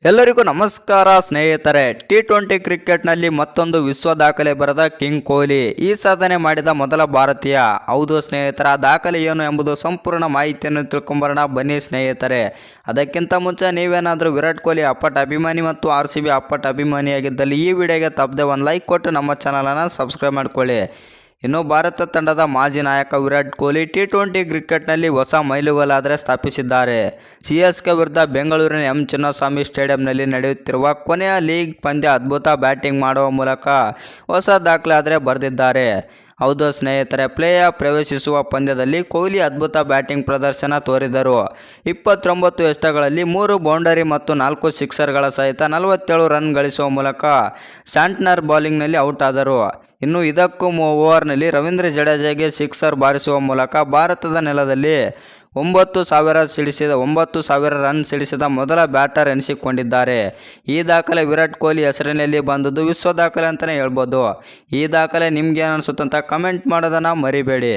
ಎಲ್ಲರಿಗೂ ನಮಸ್ಕಾರ ಸ್ನೇಹಿತರೆ. T20 ಕ್ರಿಕೆಟ್ನಲ್ಲಿ ಮತ್ತೊಂದು ವಿಶ್ವ ದಾಖಲೆ ಬರೆದ ಕಿಂಗ್ ಕೊಹ್ಲಿ ಈ ಸಾಧನೆ ಮಾಡಿದ ಮೊದಲ ಭಾರತೀಯ. ಹೌದು ಸ್ನೇಹಿತರ, ದಾಖಲೆ ಏನು ಎಂಬುದು ಸಂಪೂರ್ಣ ಮಾಹಿತಿಯನ್ನು ತಿಳ್ಕೊಂಬರೋಣ ಬನ್ನಿ ಸ್ನೇಹಿತರೆ. ಅದಕ್ಕಿಂತ ಮುಂಚೆ ನೀವೇನಾದರೂ ವಿರಾಟ್ ಕೊಹ್ಲಿ ಅಪ್ಪಟ ಅಭಿಮಾನಿ ಮತ್ತು RCB ಅಪ್ಪಟ ಅಭಿಮಾನಿಯಾಗಿದ್ದಲ್ಲಿ ಈ ವಿಡಿಯೋಗೆ ತಪ್ಪದೆ ಒಂದು ಲೈಕ್ ಕೊಟ್ಟು ನಮ್ಮ ಚಾನಲನ್ನು ಸಬ್ಸ್ಕ್ರೈಬ್ ಮಾಡಿಕೊಳ್ಳಿ. ಇನ್ನು ಭಾರತ ತಂಡದ ಮಾಜಿ ನಾಯಕ ವಿರಾಟ್ ಕೊಹ್ಲಿ T20 ಕ್ರಿಕೆಟ್ನಲ್ಲಿ ಹೊಸ ಮೈಲುಗಲ್ಲಾದರೆ ಸ್ಥಾಪಿಸಿದ್ದಾರೆ. CSK ವಿರುದ್ಧ ಬೆಂಗಳೂರಿನ ಎಂ ಚಿನ್ನಸ್ವಾಮಿ ಸ್ಟೇಡಿಯಂನಲ್ಲಿ ನಡೆಯುತ್ತಿರುವ ಕೊನೆಯ ಲೀಗ್ ಪಂದ್ಯ ಅದ್ಭುತ ಬ್ಯಾಟಿಂಗ್ ಮಾಡುವ ಮೂಲಕ ಹೊಸ ದಾಖಲೆ ಆದರೆ ಬರೆದಿದ್ದಾರೆ. ಹೌದು ಸ್ನೇಹಿತರೆ, ಪ್ಲೇ ಆಫ್ ಪ್ರವೇಶಿಸುವ ಪಂದ್ಯದಲ್ಲಿ ಕೊಹ್ಲಿ ಅದ್ಭುತ ಬ್ಯಾಟಿಂಗ್ ಪ್ರದರ್ಶನ ತೋರಿದರು. 29 ಎಸೆತಗಳಲ್ಲಿ 3 ಬೌಂಡರಿ ಮತ್ತು 4 ಸಿಕ್ಸರ್ಗಳ ಸಹಿತ 47 ರನ್ ಗಳಿಸುವ ಮೂಲಕ ಸ್ಯಾಂಟ್ನರ್ ಬೌಲಿಂಗ್ನಲ್ಲಿ ಔಟ್ ಆದರು. ಇನ್ನು ಇದಕ್ಕೂ ಓವರ್ನಲ್ಲಿ ರವೀಂದ್ರ ಜಡೇಜಾಗೆ ಸಿಕ್ಸರ್ ಬಾರಿಸುವ ಮೂಲಕ ಭಾರತದ ನೆಲದಲ್ಲಿ 9,000 ರನ್ ಸಿಡಿಸಿದ ಮೊದಲ ಬ್ಯಾಟರ್ ಎನಿಸಿಕೊಂಡಿದ್ದಾರೆ. ಈ ದಾಖಲೆ ವಿರಾಟ್ ಕೊಹ್ಲಿ ಹೆಸರಿನಲ್ಲಿ ಬಂದದ್ದು ವಿಶ್ವ ದಾಖಲೆ ಅಂತಲೇ ಹೇಳ್ಬೋದು. ಈ ದಾಖಲೆ ನಿಮ್ಗೆ ಏನು ಅನಿಸುತ್ತಂತ ಕಮೆಂಟ್ ಮಾಡೋದನ್ನು ಮರಿಬೇಡಿ.